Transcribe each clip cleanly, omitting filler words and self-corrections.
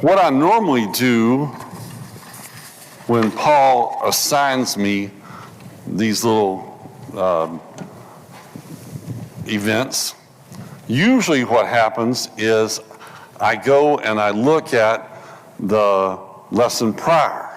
What I normally do when Paul assigns me these little events, usually what happens is I go and I look at the lesson prior,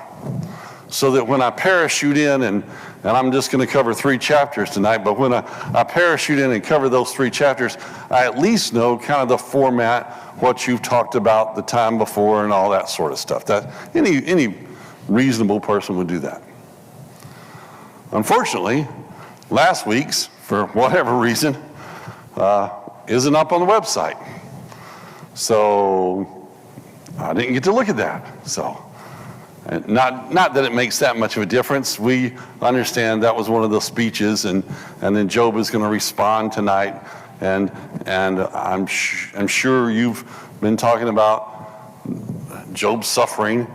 so that when I parachute in, and I'm just going to cover 3 chapters tonight, but when I parachute in and cover those 3 chapters, I at least know kind of the format, what you've talked about the time before and all that sort of stuff. That any reasonable person would do that. Unfortunately, last week's, for whatever reason, isn't up on the website. So I didn't get to look at that. So not that it makes that much of a difference. We understand that was one of the speeches, and then Job is going to respond tonight. And I'm sure you've been talking about Job's suffering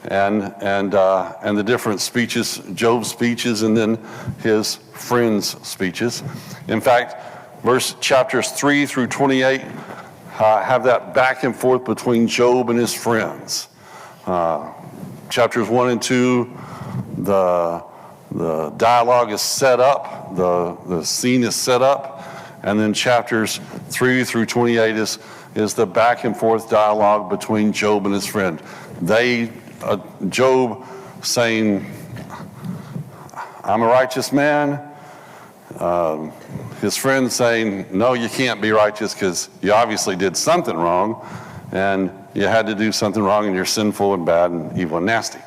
and the different speeches, Job's speeches, and then his friends' speeches. In fact, chapters 3 through 28 have that back and forth between Job and his friends. Chapters 1 and 2, the dialogue is set up, the scene is set up, and then chapters 3 through 28 is the back and forth dialogue between Job and his friend. Job saying, "I'm a righteous man." His friend saying, "No, you can't be righteous because you obviously did something wrong, and you had to do something wrong, and you're sinful and bad and evil and nasty."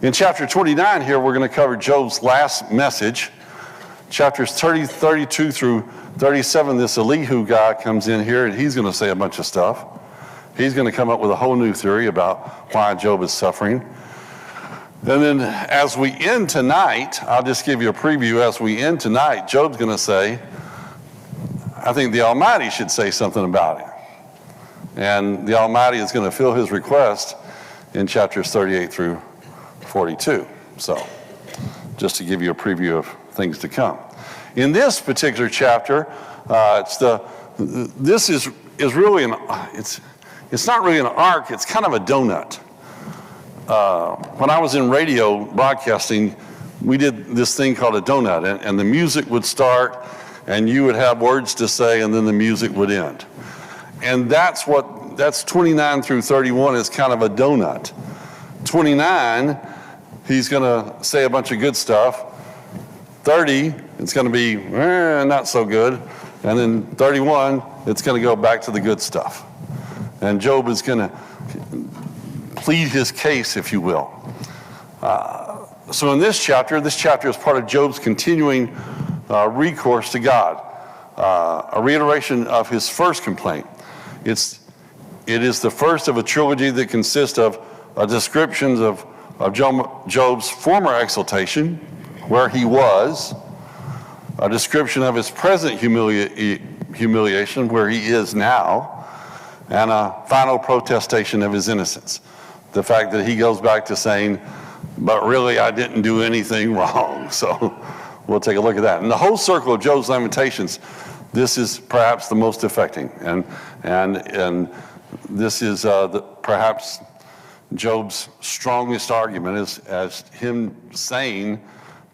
In chapter 29 here, we're going to cover Job's last message. Chapters 32 through 37, this Elihu guy comes in here, and he's going to say a bunch of stuff. He's going to come up with a whole new theory about why Job is suffering. And then as we end tonight, I'll just give you a preview. As we end tonight, Job's going to say, I think the Almighty should say something about it. And the Almighty is going to fill his request in chapters 38 through 42. So, just to give you a preview of things to come. In this particular chapter, this is really it's not really an arc, it's kind of a donut. When I was in radio broadcasting, we did this thing called a donut, and the music would start, and you would have words to say, and then the music would end. And that's 29 through 31 is kind of a donut. 29, he's going to say a bunch of good stuff. 30, it's going to be not so good. And then 31, it's going to go back to the good stuff. And Job is going to plead his case, if you will. So in this chapter is part of Job's continuing recourse to God, a reiteration of his first complaint. It is the first of a trilogy that consists of descriptions of Job's former exaltation, where he was, a description of his present humiliation, where he is now, and a final protestation of his innocence. The fact that he goes back to saying, but really I didn't do anything wrong. So we'll take a look at that. In the whole circle of Job's lamentations, this is perhaps the most affecting. And this is perhaps Job's strongest argument as him saying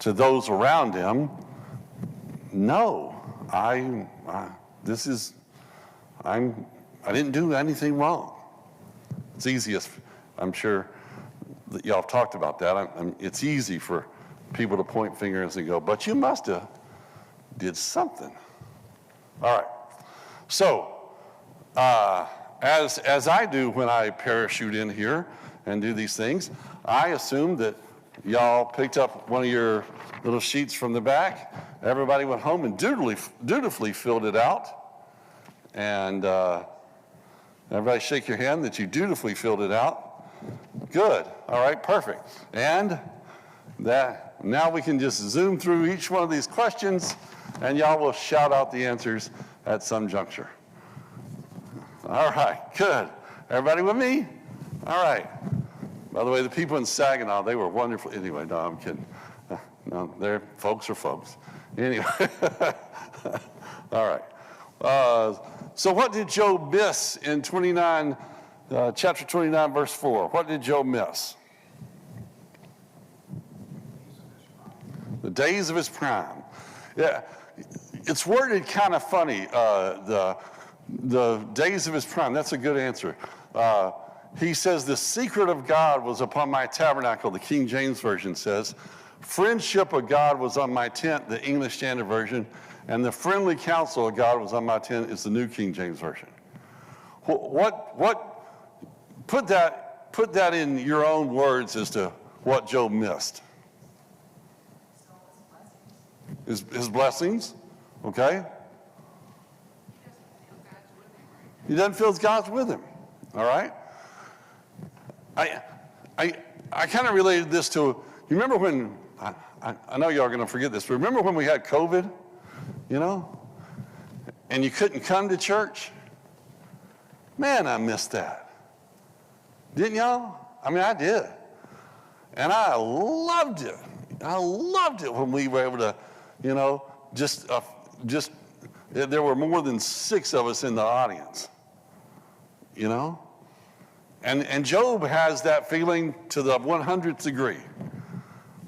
to those around him, no, I didn't do anything wrong. It's easiest, I'm sure that y'all have talked about that. It's easy for people to point fingers and go, but you must have did something. All right. So, as I do when I parachute in here and do these things, I assume that y'all picked up one of your little sheets from the back. Everybody went home and dutifully filled it out. And everybody shake your hand that you dutifully filled it out. Good. All right, perfect. And now we can just zoom through each one of these questions, and y'all will shout out the answers at some juncture. All right, good. Everybody with me? All right. By the way, the people in Saginaw, they were wonderful. Anyway, no, I'm kidding. No, folks are folks. Anyway, all right. So what did Job miss in chapter 29, verse 4? What did Job miss? The days of his prime. Yeah, it's worded kind of funny. The days of his prime. That's a good answer. He says, the secret of God was upon my tabernacle, the King James Version says. Friendship of God was on my tent, the English Standard Version. And the friendly counsel of God was on my tent is the New King James Version. Put that in your own words as to what Job missed. His blessings, okay? He doesn't feel God's with him, all right? I kind of related this to, you remember when, I know y'all are going to forget this, but remember when we had COVID, you know, and you couldn't come to church? Man, I missed that. Didn't y'all? I mean, I did. And I loved it. I loved it when we were able to, you know, just there were more than 6 of us in the audience, you know? And Job has that feeling to the 100th degree.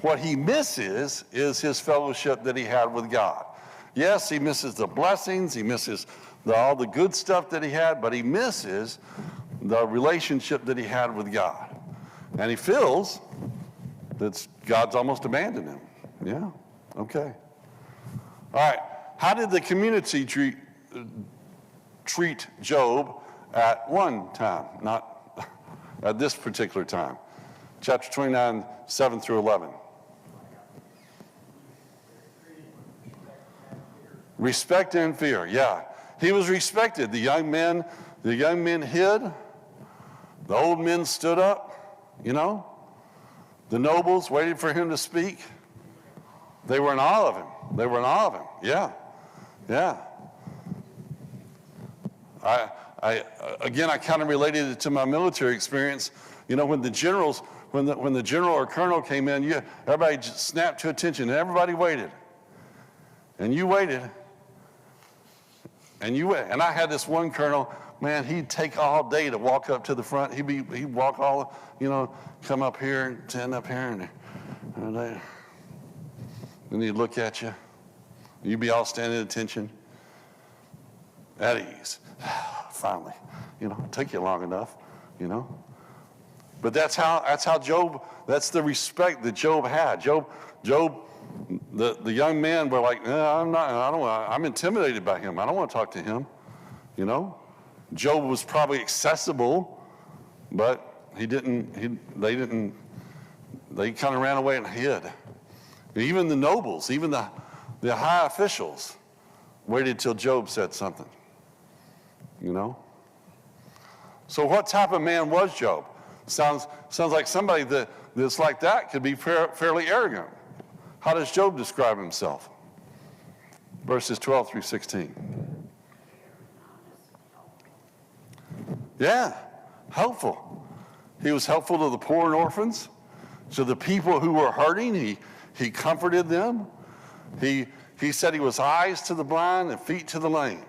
What he misses is his fellowship that he had with God. Yes, he misses the blessings, he misses all the good stuff that he had, but he misses the relationship that he had with God. And he feels that God's almost abandoned him. Yeah, okay. All right, how did the community treat Job at one time, not at this particular time? Chapter 29, 7 through 11. Respect and fear, yeah. He was respected. The young men hid. The old men stood up, you know. The nobles waited for him to speak. They were in awe of him. They were in awe of him. Yeah, yeah. I kind of related it to my military experience. You know, when the generals, when the general or colonel came in, everybody just snapped to attention, and everybody waited. And you waited. And I had this one colonel, man, he'd take all day to walk up to the front. He'd walk all, you know, come up here and stand up here, and he'd look at you. You'd be all standing at attention. At ease. Finally. You know, it took you long enough, you know. But that's how Job, that's the respect that Job had. Job, the young men were like, I'm intimidated by him. I don't want to talk to him, you know. Job was probably accessible, but they kind of ran away and hid. Even the nobles, even the high officials waited till Job said something, you know. So what type of man was Job? Sounds like somebody that's like that could be fairly arrogant. How does Job describe himself? Verses 12 through 16. Yeah, helpful. He was helpful to the poor and orphans, to the people who were hurting. He comforted them. He said he was eyes to the blind and feet to the lame.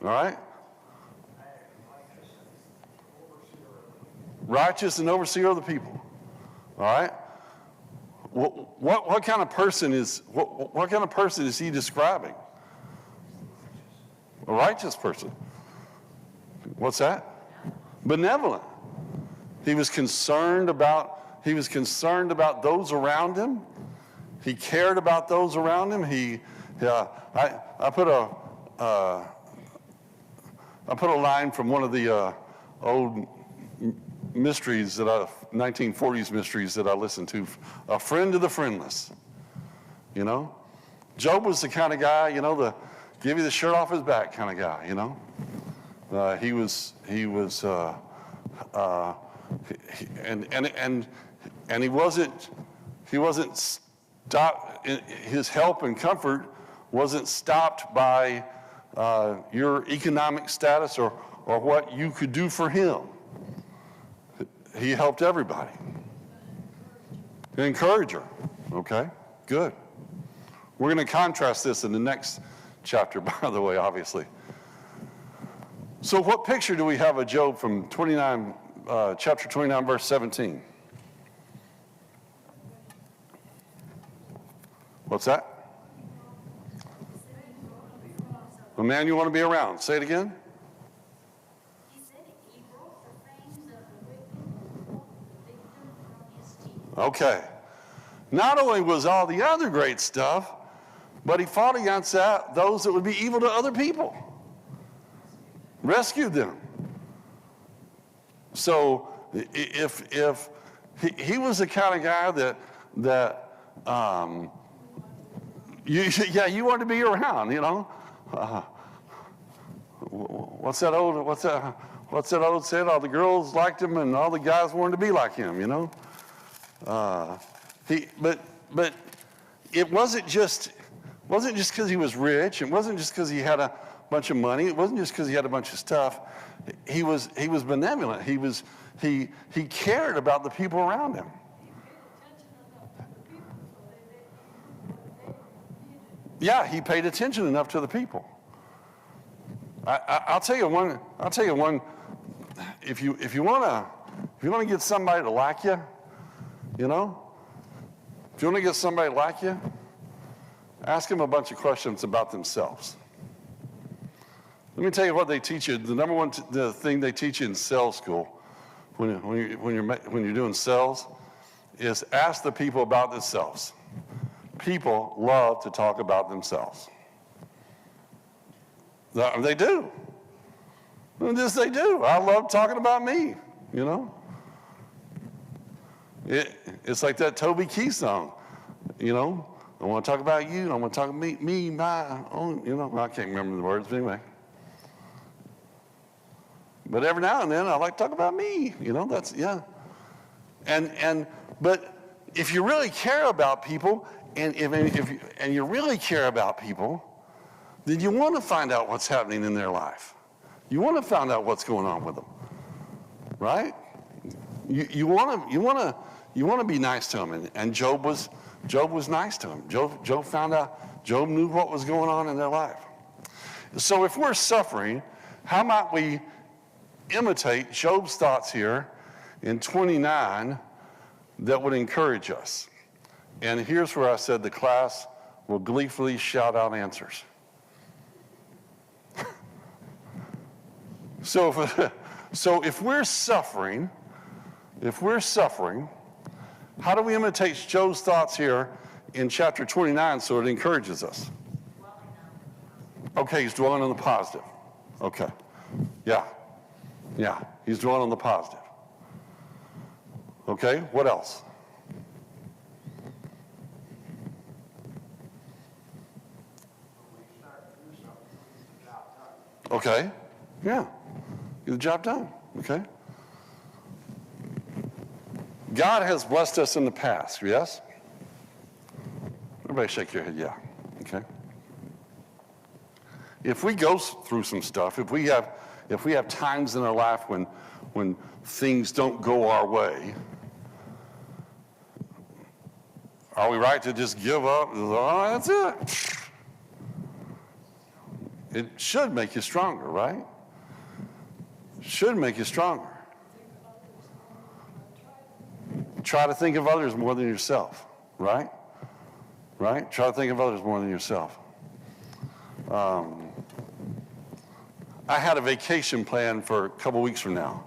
All right? Righteous and overseer of the people. All right? What kind of person is he describing? A righteous person. What's that? Benevolent. He was concerned about those around him. He cared about those around him. I put a line from one of the old mysteries 1940s mysteries that I listened to, a friend of the friendless. You know, Job was the kind of guy, you know, the give you the shirt off his back kind of guy. You know, he was stopped. His help and comfort wasn't stopped by your economic status or what you could do for him. He helped everybody. An encourager. Okay, good. We're going to contrast this in the next chapter, by the way, obviously. So what picture do we have of Job from chapter 29, verse 17? What's that? A man you want to be around. Say it again. He said he broke the fangs of the wicked and broke the victim from his teeth. Okay. Not only was all the other great stuff, but he fought against those that would be evil to other people. Rescued them. So if he was the kind of guy that you want to be around, you know. What's that old saying? All the girls liked him and all the guys wanted to be like him, you know. But it wasn't just because he was rich. It wasn't just because he had a bunch of money. It wasn't just because he had a bunch of stuff. He was benevolent. He cared about the people around him. Yeah, he paid attention enough to the people. I'll tell you one. If you want to get somebody to like you, you know, if you want to get somebody to like you, ask them a bunch of questions about themselves. Let me tell you what they teach you. The number one the thing they teach you in sales school, when you're doing sales, is ask the people about themselves. People love to talk about themselves. They do. This they do. I love talking about me, you know. It's like that Toby Keith song, you know. I want to talk about you. I want to talk about me, my own, you know. I can't remember the words, but anyway. But every now and then I like to talk about me, you know. That's, yeah. But if you really care about people, and if you really care about people, then you want to find out what's happening in their life. You want to find out what's going on with them, right? You want to be nice to them, and Job was nice to him. Job found out. Job knew what was going on in their life. So if we're suffering, how might we imitate Job's thoughts here in 29 that would encourage us? And here's where I said the class will gleefully shout out answers. So if we're suffering, how do we imitate Job's thoughts here in chapter 29 so it encourages us? Okay, he's dwelling on the positive. Okay. Yeah, he's dwelling on the positive. Okay, what else? Okay, yeah, get the job done, okay? God has blessed us in the past, yes? Everybody shake your head, yeah, okay? If we go through some stuff, if we have times in our life when things don't go our way, are we right to just give up? Oh, that's it. It should make you stronger, right? Should make you stronger. Try to think of others more than yourself, right? Right? Try to think of others more than yourself. I had a vacation planned for a couple weeks from now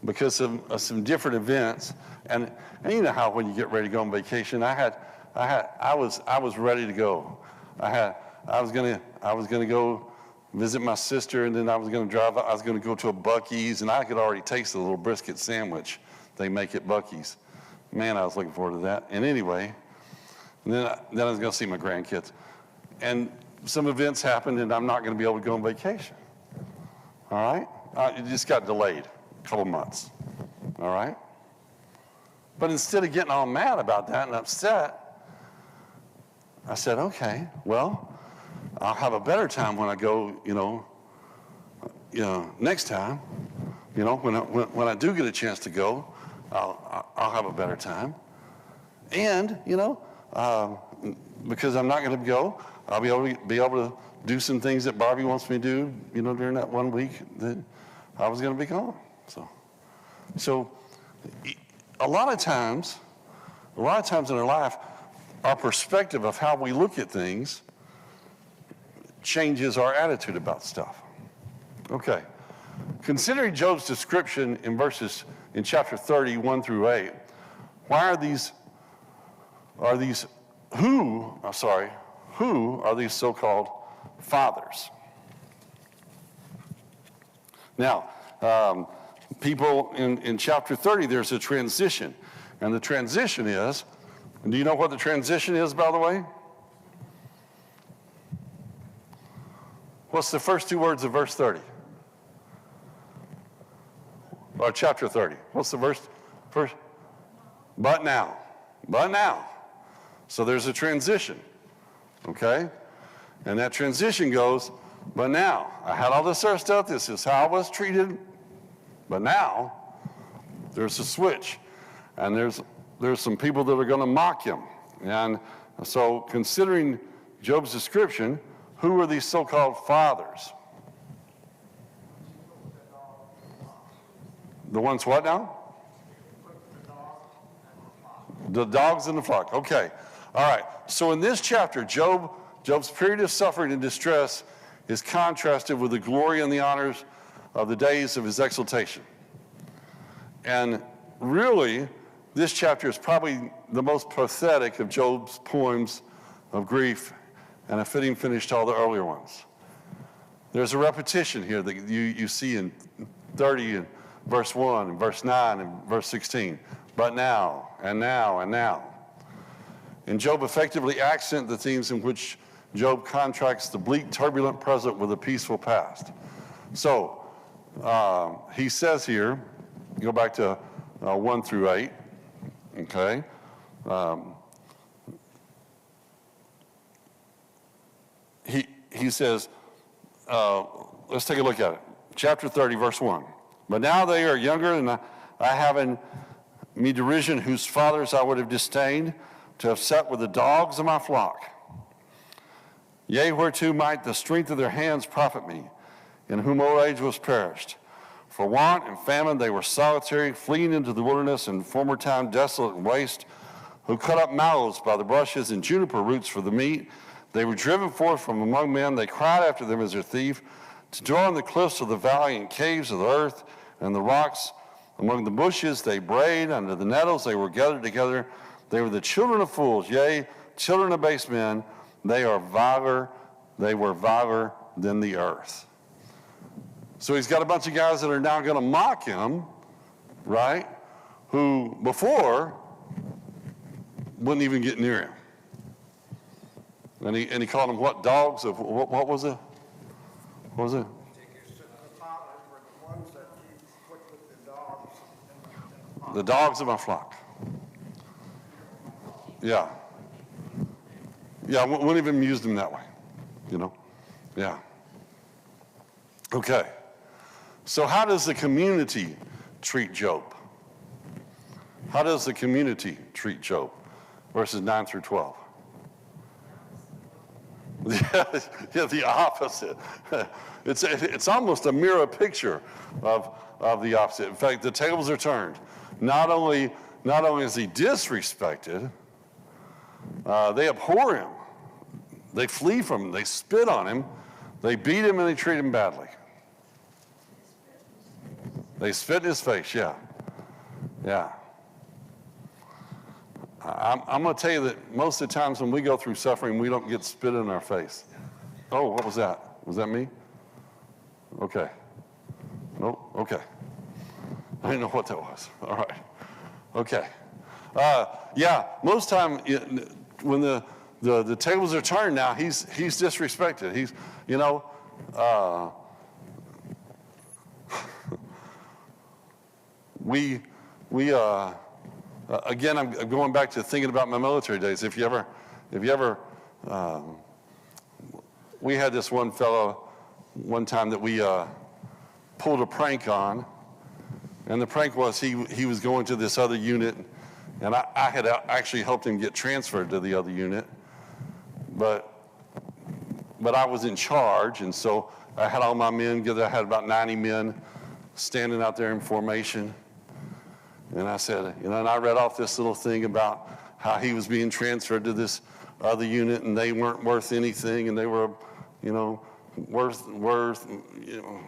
because of some different events, and you know how when you get ready to go on vacation, I was ready to go. I was gonna go visit my sister, and then I was gonna go to a Buc-ee's, and I could already taste the little brisket sandwich they make at Buc-ee's. Man, I was looking forward to that. And anyway, then I was gonna see my grandkids, and some events happened, and I'm not gonna be able to go on vacation. All right, it just got delayed a couple months. All right, but instead of getting all mad about that and upset, I said, okay, well, I'll have a better time when I go, you know, next time, you know, when I do get a chance to go, I'll have a better time. And, you know, because I'm not going to go, I'll be able do some things that Barbie wants me to do, during that 1 week that I was going to be gone. So a lot of times in our life, our perspective of how we look at things changes our attitude about stuff. Okay. Considering Job's description in chapter 30, 1 through 8, who are these so-called fathers? Now, people in chapter 30, there's a transition. And the transition is, do you know what the transition is, by the way? What's the first two words of verse 30? Or chapter 30. What's the verse? First? But now. So there's a transition. Okay? And that transition goes, but now. I had all this other stuff. This is how I was treated. But now, there's a switch. And there's some people that are going to mock him. And so considering Job's description, who are these so-called fathers? The ones what now? The dogs in the flock. Okay. All right. So in this chapter, Job's period of suffering and distress is contrasted with the glory and the honors of the days of his exaltation. And really, this chapter is probably the most pathetic of Job's poems of grief, and a fitting finish to all the earlier ones. There's a repetition here that you see in 30 and verse 1 and verse 9 and verse 16. But now, and now, and now. And Job effectively accents the themes in which Job contracts the bleak, turbulent present with a peaceful past. So, he says here, go back to 1 through 8, okay? He says, let's take a look at it. Chapter 30, verse 1. But now they are younger, and I have in me derision whose fathers I would have disdained to have sat with the dogs of my flock. Yea, whereto might the strength of their hands profit me, in whom old age was perished. For want and famine they were solitary, fleeing into the wilderness, in former time desolate and waste, who cut up mallows by the brushes and juniper roots for the meat. They were driven forth from among men. They cried after them as their thief, to dwell in the cliffs of the valley and caves of the earth and the rocks. Among the bushes they brayed, under the nettles they were gathered together. They were the children of fools, yea, children of base men. They were viler than the earth. So he's got a bunch of guys that are now going to mock him, right? Who before wouldn't even get near him. And he called them what? Dogs of what was it? What was it? The dogs of my flock. Yeah. Yeah, I wouldn't even use them that way. Yeah. Okay. So how does the community treat Job? How does the community treat Job? Verses 9 through 12. Yeah, the opposite. It's almost a mirror picture of the opposite. In fact, the tables are turned. Not only is he disrespected, they abhor him. They flee from him. They spit on him. They beat him and they treat him badly. They spit in his face, yeah. Yeah. I'm going to tell you that most of the times when we go through suffering, we don't get spit in our face. Oh, what was that? Was that me? Okay. Nope, okay. I didn't know what that was. All right. Okay. Yeah, most time when the tables are turned now, he's disrespected. He's, again, I'm going back to thinking about my military days. If you ever, we had this one fellow one time that we pulled a prank on, and the prank was he was going to this other unit, and I had actually helped him get transferred to the other unit, but but I was in charge, and so I had all my men together. I had about 90 men standing out there in formation. And I said, and I read off this little thing about how he was being transferred to this other unit, and they weren't worth anything, and they were, worth,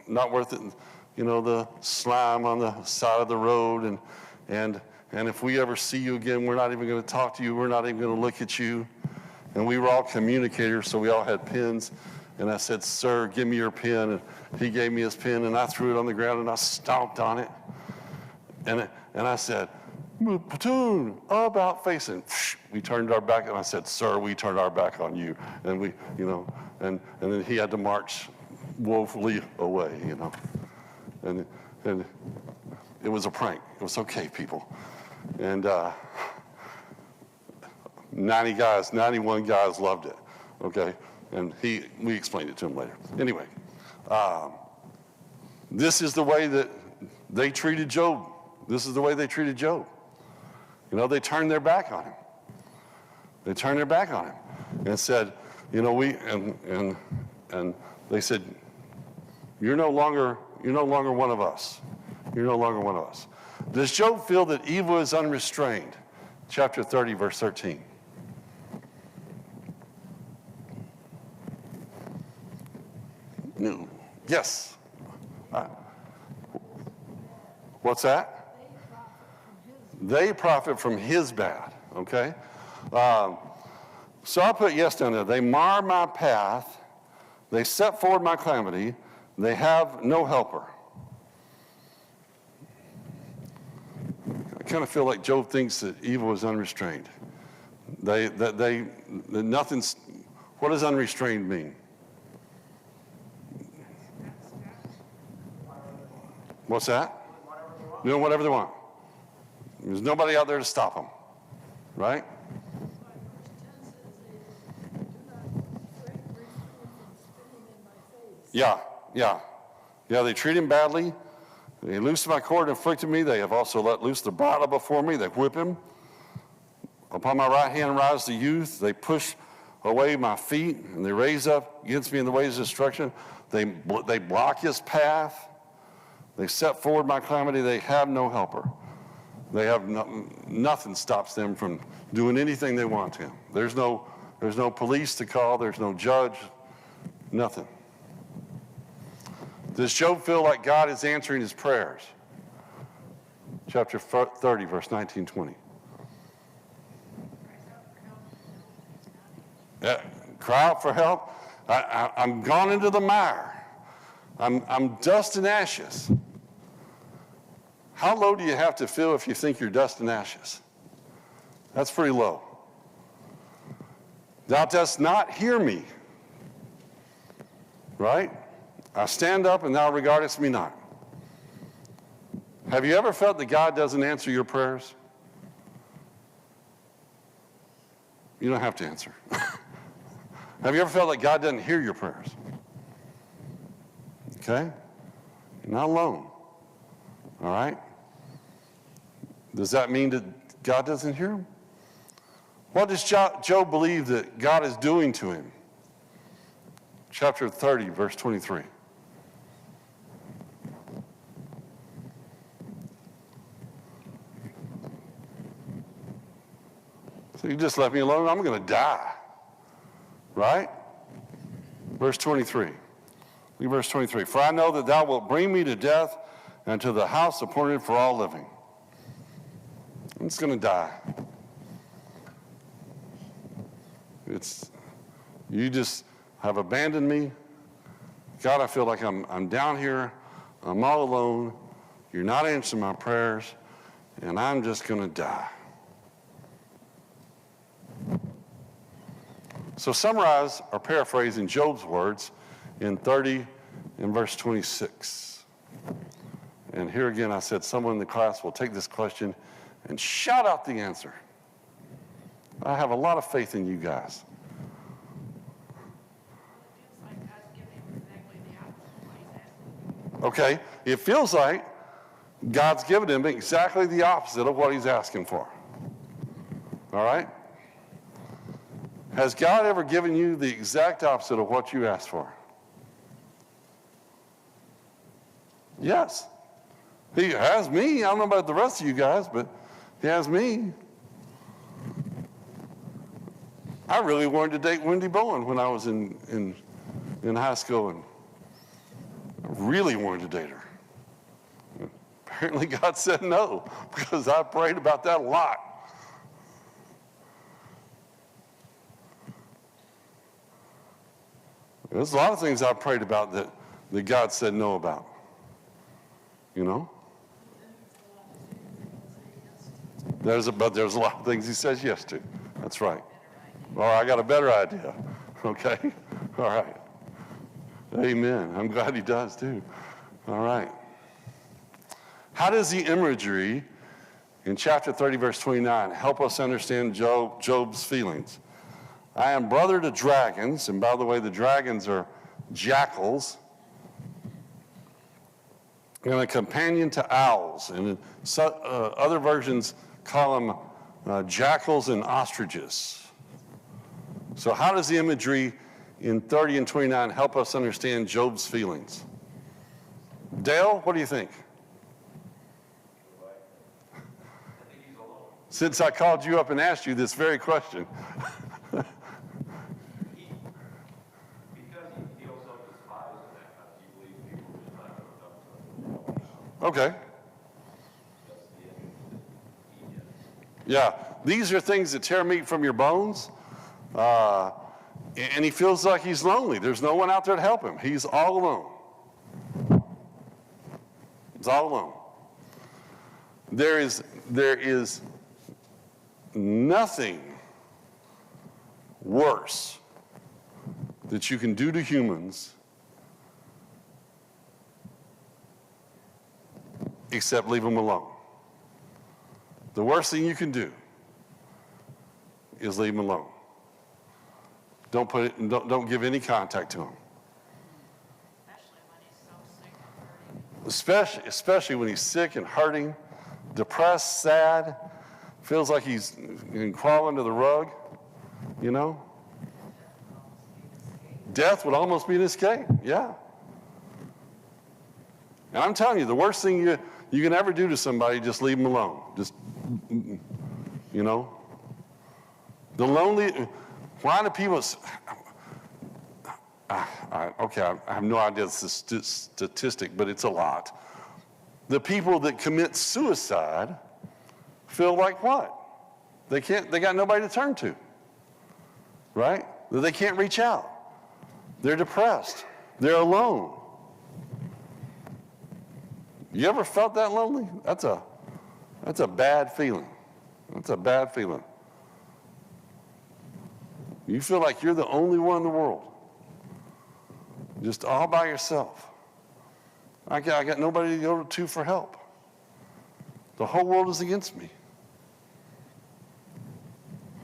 not worth it, the slime on the side of the road, and if we ever see you again, we're not even going to talk to you. We're not even going to look at you. And we were all communicators, so we all had pens. And I said, sir, give me your pen. And he gave me his pen, and I threw it on the ground, and I stomped on it. And I said, platoon, about facing. We turned our back, and I said, sir, we turned our back on you. And we, and then he had to march woefully away, And it was a prank. It was okay, people. And 91 guys loved it, okay? And we explained it to him later. Anyway, this is the way that they treated Job. This is the way they treated Job. They turned their back on him. They turned their back on him and said, and they said, you're no longer one of us. You're no longer one of us. Does Job feel that evil is unrestrained? Chapter 30, verse 13. No. Yes. What's that? They profit from his bad. Okay? So I'll put yes down there. They mar my path. They set forward my calamity. They have no helper. I kind of feel like Job thinks that evil is unrestrained. Nothing's. What does unrestrained mean? What's that? Doing whatever they want. There's nobody out there to stop them, right? Yeah. They treat him badly. They loose my cord and afflicted me. They have also let loose the bridle before me. They whip him. Upon my right hand rise the youth. They push away my feet, and they raise up against me in the ways of destruction. They block his path. They set forward my calamity. They have no helper. They have nothing stops them from doing anything they want to. There's no police to call. There's no judge. Nothing. Does Job feel like God is answering his prayers? Chapter 30, verse 19, 20. Cry out for help. I'm gone into the mire. I'm dust and ashes. How low do you have to feel if you think you're dust and ashes? That's pretty low. Thou dost not hear me. Right? I stand up and thou regardest me not. Have you ever felt that God doesn't answer your prayers? You don't have to answer. Have you ever felt that God doesn't hear your prayers? Okay? You're not alone. All right? Does that mean that God doesn't hear him? What does Job believe that God is doing to him? Chapter 30, verse 23. So you just left me alone, I'm going to die. Right? Verse 23. Look at verse 23. For I know that thou wilt bring me to death and to the house appointed for all living. I'm just going to die. You just have abandoned me. God, I feel like I'm down here. I'm all alone. You're not answering my prayers. And I'm just going to die. So summarize or paraphrase in Job's words in 30 and verse 26. And here again I said someone in the class will take this question and shout out the answer. I have a lot of faith in you guys. Okay, it feels like God's given him exactly the opposite of what he's asking for. All right? Has God ever given you the exact opposite of what you asked for? Yes. He has me. I don't know about the rest of you guys, but he has me. I really wanted to date Wendy Bowen when I was in high school, and I really wanted to date her. Apparently God said no, because I prayed about that a lot. There's a lot of things I prayed about that God said no about. You know? But there's a lot of things he says yes to. That's right. Or I got a better idea. Okay? All right. Amen. I'm glad he does too. All right. How does the imagery in chapter 30, verse 29, help us understand Job's feelings? I am brother to dragons, and by the way, the dragons are jackals, and a companion to owls. And other versions call them jackals and ostriches. So how does the imagery in 30 and 29 help us understand Job's feelings? Dale, what do you think? Since I called you up and asked you this very question. Because he feels self-despised and that kind of, he believes people are just not going to come to him. Okay. That's the image that he gets. Yeah, these are things that tear meat from your bones. And he feels like he's lonely. There's no one out there to help him. He's all alone. He's all alone. There is nothing worse that you can do to humans except leave them alone. The worst thing you can do is leave them alone. Don't give any contact to him. Especially when he's so sick and hurting. Especially when he's sick and hurting, depressed, sad, feels like he's crawling to the rug, you know? Death would almost be an escape, yeah. And I'm telling you, the worst thing you can ever do to somebody, just leave them alone. Just, you know? The lonely, why do people, okay, I have no idea it's a statistic, but it's a lot. The people that commit suicide feel like what? They got nobody to turn to, right? They can't reach out. They're depressed. They're alone. You ever felt that lonely? That's a bad feeling. That's a bad feeling. You feel like you're the only one in the world. Just all by yourself. I got nobody to go to for help. The whole world is against me.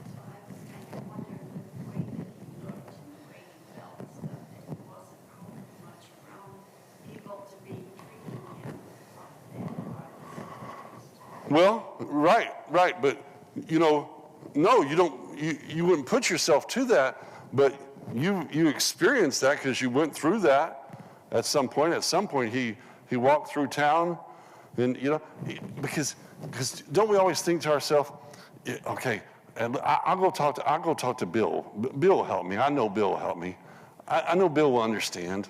That's why I was kind of wondering the way that he looked and the way he felt and stuff, that he wasn't much around people to be treating him like that. Well, right, but you know, no, you don't. You wouldn't put yourself to that, but you experienced that because you went through that at some point. At some point, he walked through town, and you know, because don't we always think to ourselves, okay, and I'll go talk to Bill. Bill will help me. I know Bill will help me. I know Bill will understand.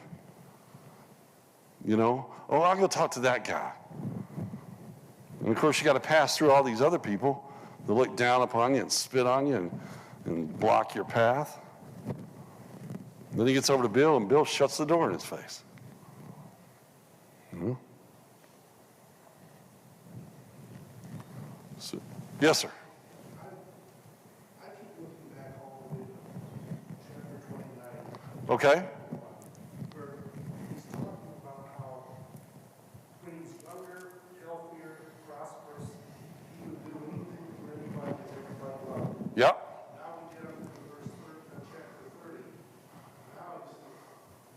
You know, oh, I'll go talk to that guy. And of course, you got to pass through all these other people that look down upon you and spit on you and block your path. Then he gets over to Bill, and Bill shuts the door in his face. Mm-hmm. So, yes, sir. I keep looking back all the way to chapter 29. Okay. Where he's talking about how when he's younger, healthier, prosperous, he would do anything for anybody and everybody loved him. Yep. Now we get up to verse 30, chapter 30.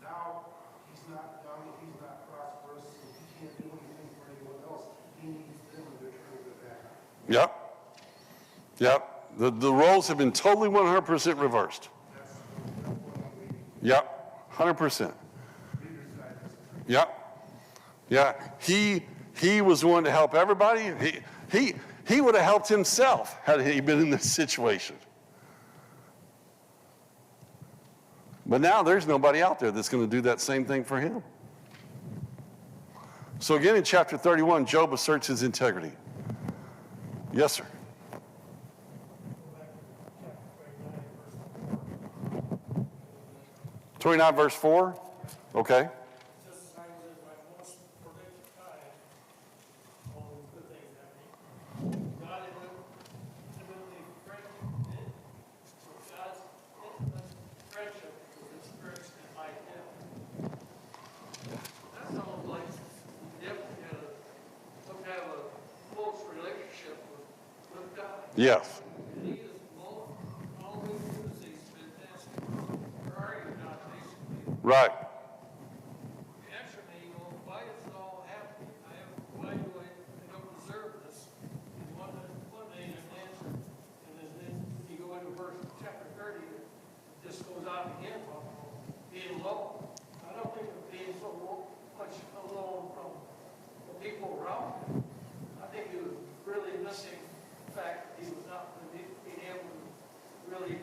Now he's not young, he's not prosperous, so he can't do anything for anyone else. He needs them and they're turning their back on him. Yep. The roles have been totally 100% reversed. Yep, 100%. Yep. Yeah, he was the one to help everybody. He would have helped himself had he been in this situation. But now there's nobody out there that's going to do that same thing for him. So again, in chapter 31, Job asserts his integrity. Yes, sir. 29 verse 4? Okay. Just as I was in my most productive time, all these good things happening, God intimately friendship, God's intimate friendship was experienced in my him. That sounds like if you had some kind of a close relationship with God. Yes. And he is all we do is he's fantastic. Where are you, God, basically? Right. Answer me, why is it all happening? Why do I don't deserve this? And one day an answer, and then you go into chapter 30, it just goes on again about being alone. I don't think of being so much alone from the people around him. I think he was really missing the fact that he was not being able to really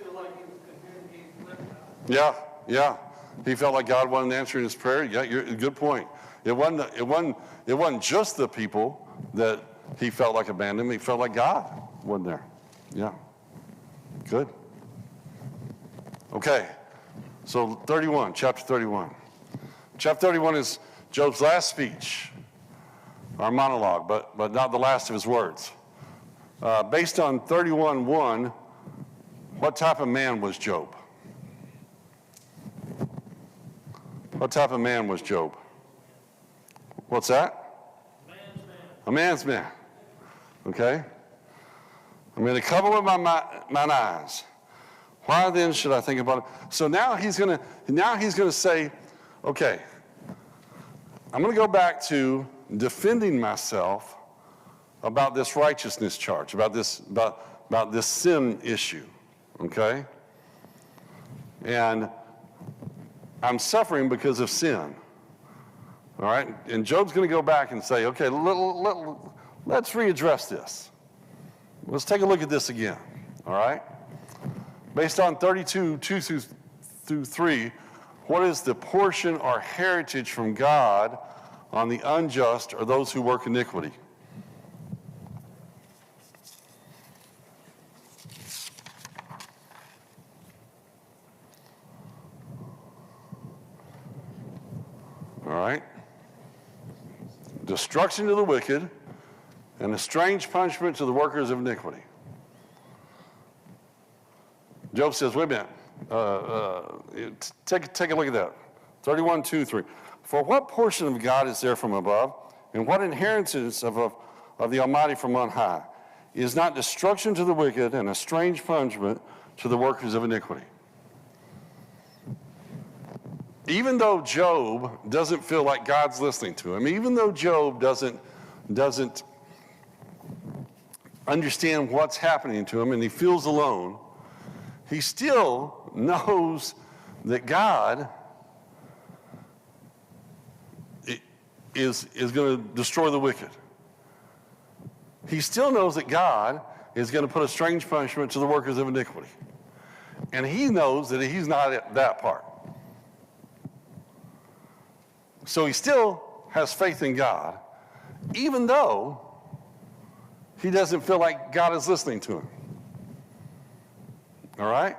feel like he was communicating with God. Yeah. He felt like God wasn't answering his prayer. Yeah, good point. It wasn't just the people that he felt like abandoned. He felt like God wasn't there. Yeah. Good. Okay. So 31, chapter 31. Chapter 31 is Job's last speech, our monologue, but not the last of his words. Based on 31:1, what type of man was Job? What type of man was Job? What's that? A man's man. Okay? I'm going to cover with mine eyes. Why then should I think about it? So now he's going to say, okay, I'm going to go back to defending myself about this righteousness charge, about this sin issue. Okay? And I'm suffering because of sin. All right? And Job's going to go back and say, okay, let's readdress this. Let's take a look at this again. All right? Based on 32, 2 through 3, what is the portion or heritage from God on the unjust or those who work iniquity? All right? Destruction to the wicked and a strange punishment to the workers of iniquity. Job says, wait a minute. Take a look at that. 31, 2, 3. For what portion of God is there from above, and what inheritance of the Almighty from on high? Is not destruction to the wicked and a strange punishment to the workers of iniquity? Even though Job doesn't feel like God's listening to him, even though Job doesn't understand what's happening to him and he feels alone, he still knows that God is going to destroy the wicked. He still knows that God is going to put a strange punishment to the workers of iniquity. And he knows that he's not at that part. So he still has faith in God, even though he doesn't feel like God is listening to him. All right?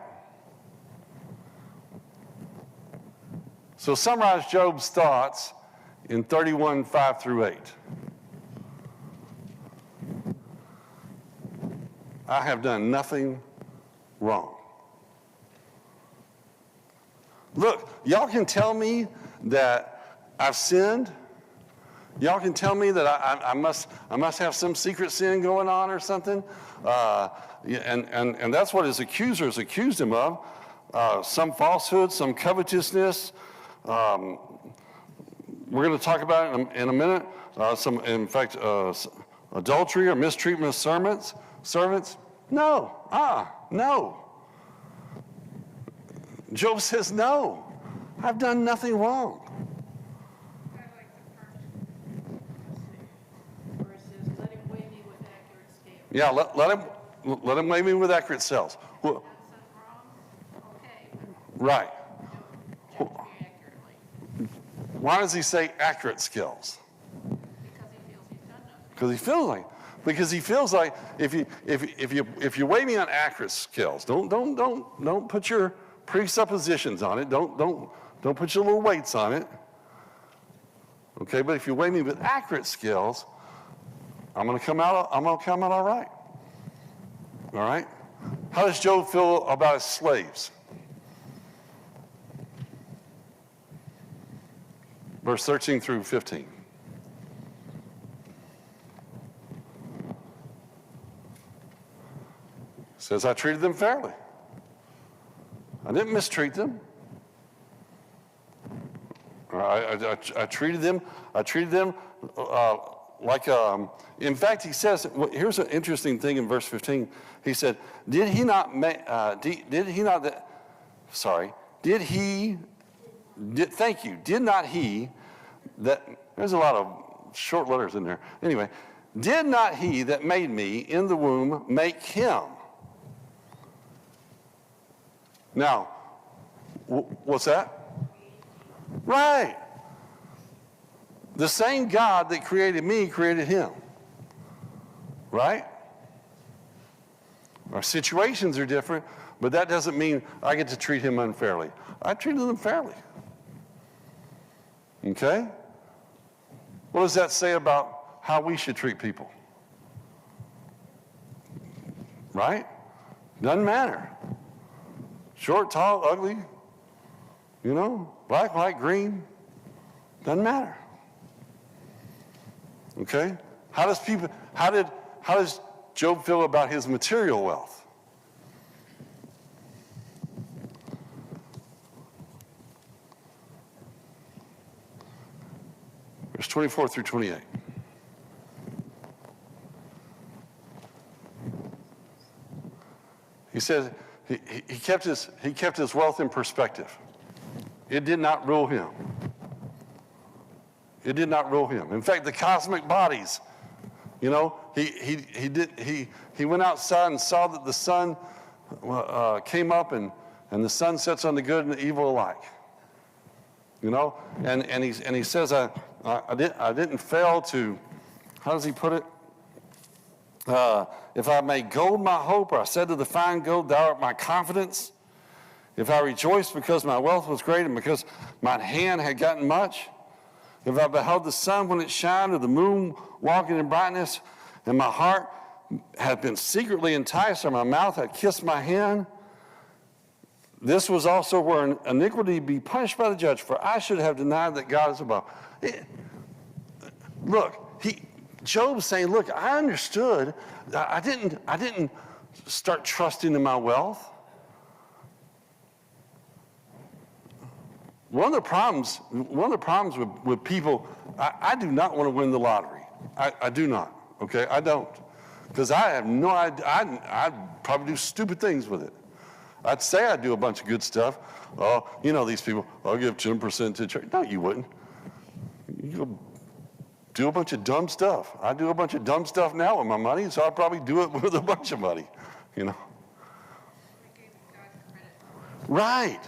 So summarize Job's thoughts in 31, 5 through 8. I have done nothing wrong. Look, y'all can tell me that I've sinned. Y'all can tell me that I must have some secret sin going on or something. And that's what his accusers accused him of. Some falsehood, some covetousness. We're going to talk about it in a minute. Adultery or mistreatment of servants. No. No. Job says, no. I've done nothing wrong. I like the first, where it says, let him weigh me with accurate scale. Yeah, let him weigh me with accurate scales. Well, That's wrong? Okay, right. judge me accurately, Why does he say accurate scales? because he feels he's done nothing. Because he feels like if you weigh me on accurate scales, don't put your presuppositions on it. Don't put your little weights on it. Okay, but if you weigh me with accurate scales, I'm gonna come out all right. All right? How does Job feel about his slaves? Verse 13 through 15. Says, I treated them fairly. I didn't mistreat them. I treated them like, in fact, he says, here's an interesting thing in verse 15. He said, did he, there's a lot of short letters in there. Anyway, did not he that made me in the womb make him? Now, what's that? Right. The same God that created me created him. Right? Our situations are different, but that doesn't mean I get to treat him unfairly. I treated them fairly. Okay? What does that say about how we should treat people? Right? Doesn't matter. Short, tall, ugly, black, white, green, doesn't matter. Okay? How does Job feel about his material wealth? Verse 24 through 28. He says he kept his wealth in perspective. It did not rule him. It did not rule him. In fact, the cosmic bodies, he went outside and saw that the sun came up and the sun sets on the good and the evil alike. And he says I didn't fail to, how does he put it? If I made gold my hope, or I said to the fine gold, thou art my confidence. If I rejoiced because my wealth was great and because my hand had gotten much. If I beheld the sun when it shined, or the moon walking in brightness, and my heart had been secretly enticed, or my mouth had kissed my hand. This was also where iniquity be punished by the judge, for I should have denied that God is above. Job's saying, look, I understood. I didn't start trusting in my wealth. One of the problems with people, I do not want to win the lottery. I do not. Okay, I don't, because I have no idea. I'd probably do stupid things with it. I'd say I'd do a bunch of good stuff. Oh, these people, I'll give 10% to church. No, you wouldn't. You go do a bunch of dumb stuff. I do a bunch of dumb stuff now with my money, so I'll probably do it with a bunch of money, Right.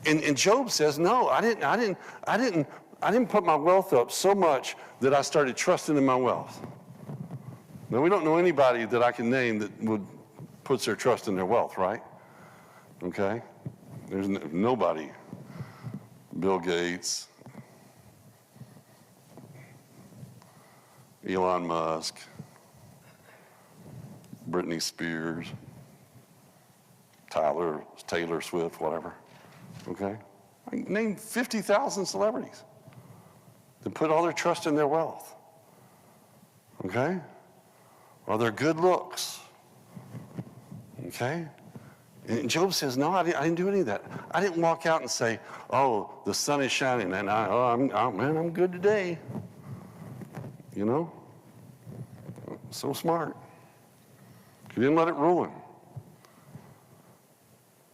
And Job says, no, I didn't put my wealth up so much that I started trusting in my wealth. Now, we don't know anybody that I can name that puts their trust in their wealth, right? Okay? There's nobody. Bill Gates, Elon Musk, Britney Spears, Taylor Swift, whatever. Okay? I can name 50,000 celebrities that put all their trust in their wealth. Okay? Or their good looks. Okay? And Job says, no, I didn't do any of that. I didn't walk out and say, oh, the sun is shining and I'm good today. So smart. He didn't let it ruin.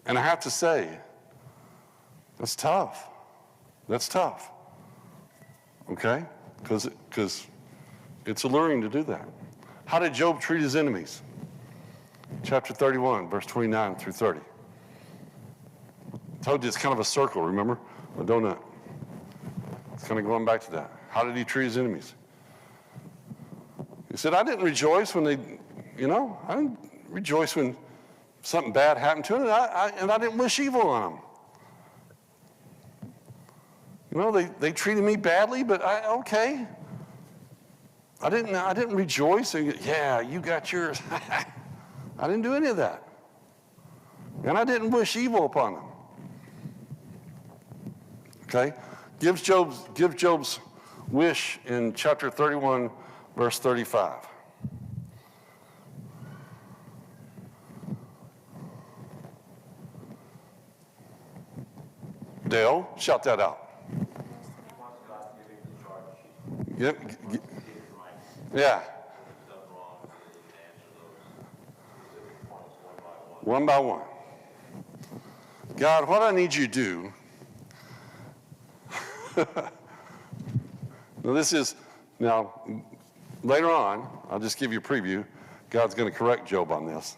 And I have to say, that's tough. That's tough. Okay? Because it's alluring to do that. How did Job treat his enemies? Chapter 31, verse 29 through 30. I told you it's kind of a circle, remember? A donut. It's kind of going back to that. How did he treat his enemies? He said, I didn't rejoice when they, I didn't rejoice when something bad happened to them, and I didn't wish evil on them. They treated me badly, but okay. I didn't rejoice and yeah, you got yours. I didn't do any of that. And I didn't wish evil upon them. Okay? Give Job's wish in chapter 31, verse 35. Dale, shout that out. Wants God to give him the charge sheet. Yep. Yeah. One by one. God, what I need you to do. Now, later on, I'll just give you a preview. God's going to correct Job on this.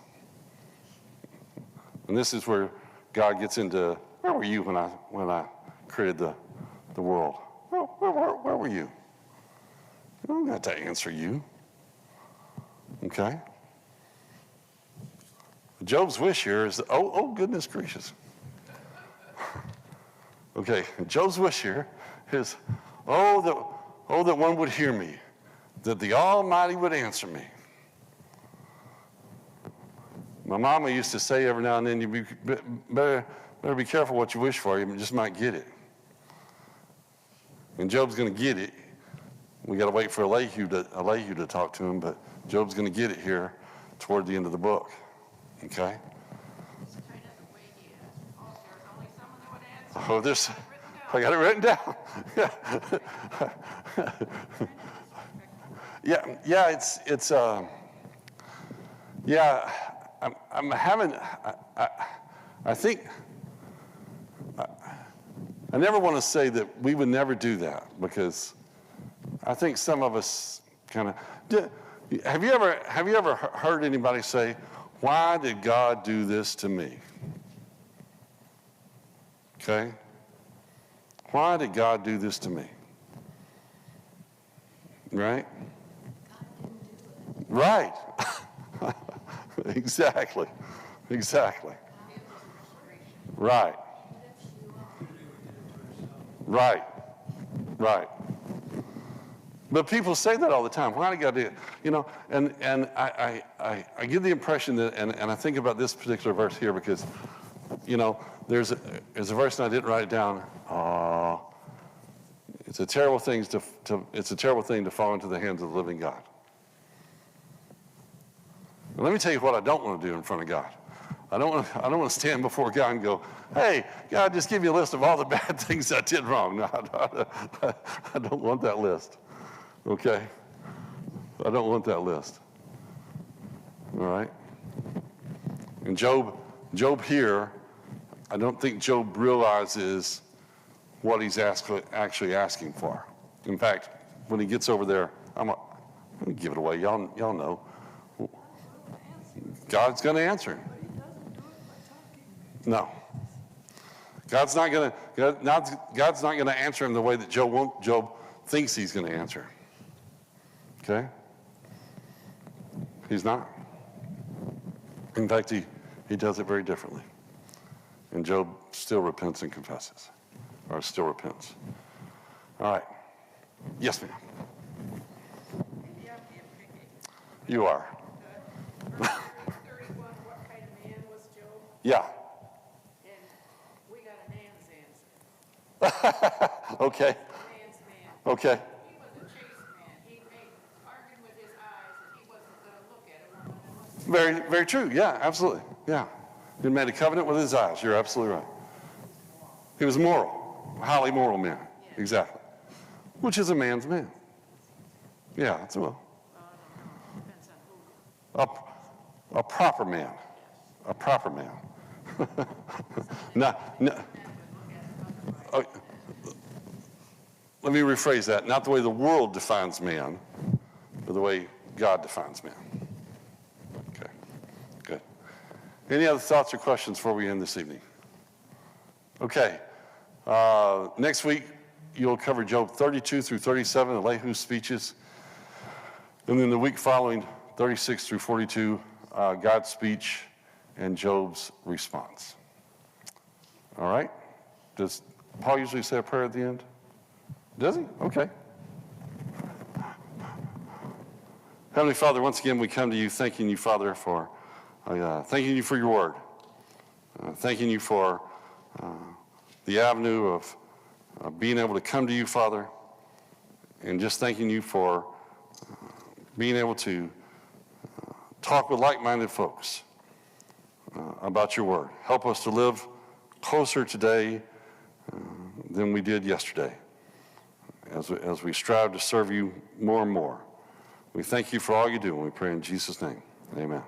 And this is where God gets into, where were you when I created the world? Where were you? I don't have to answer you. Okay? Job's wish here is, oh goodness gracious. Okay, Job's wish here is, that one would hear me, that the Almighty would answer me. My mama used to say every now and then, you better be careful what you wish for, you just might get it. And Job's going to get it. We got to wait for Elihu to talk to him, but Job's going to get it here toward the end of the book. Okay? It's kind of the way he asked. There's only someone that would answer. I got it written down. I'm having, I think, I never want to say that we would never do that, because I think some of us kind of, have you ever heard anybody say, why did God do this to me? Okay? Why did God do this to me? Right? Right. Exactly. Right. But people say that all the time. Why did God do it? And I get the impression that, and I think about this particular verse here because, there's a verse and I didn't write it down. It's a terrible thing to fall into the hands of the living God. And let me tell you what I don't want to do in front of God. I don't want to stand before God and go, hey, God, just give you a list of all the bad things I did wrong. No, I don't want that list. Okay? I don't want that list. All right? And Job here, I don't think Job realizes what he's actually asking for. In fact, when he gets over there, I'm going to give it away. Y'all know. God's going to answer him. No. God's not going to answer him the way that Job thinks he's going to answer. Okay? He's not. In fact, he does it very differently. And Job still repents and confesses. Or still repents. All right. Yes, ma'am. Maybe I'm being picky. You are. Verse 31, what kind of man was Job? Yeah. And we got a man's answer. Okay. Man's man. Okay. He was a chaste man. He made arguing with his eyes, and he wasn't going to look at a woman unless Very, very true. Yeah, absolutely. Yeah. He made a covenant with his eyes. You're absolutely right. He was moral. A highly moral man. Yeah. Exactly. Which is a man's man. Yeah, it's well. I don't know. Depends on who. A proper man. A proper man. No, oh, let me rephrase that. Not the way the world defines man, but the way God defines man. Okay, good. Any other thoughts or questions before we end this evening? Okay. Next week, you'll cover Job 32 through 37, Elihu's speeches. And then the week following, 36 through 42, God's speech and Job's response. All right? Does Paul usually say a prayer at the end? Does he? Okay. Heavenly Father, once again we come to you thanking you, Father, for thanking you for your word. Thanking you for the avenue of being able to come to you, Father, and just thanking you for being able to talk with like-minded folks about your word. Help us to live closer today than we did yesterday as we strive to serve you more and more. We thank you for all you do, and we pray in Jesus' name. Amen.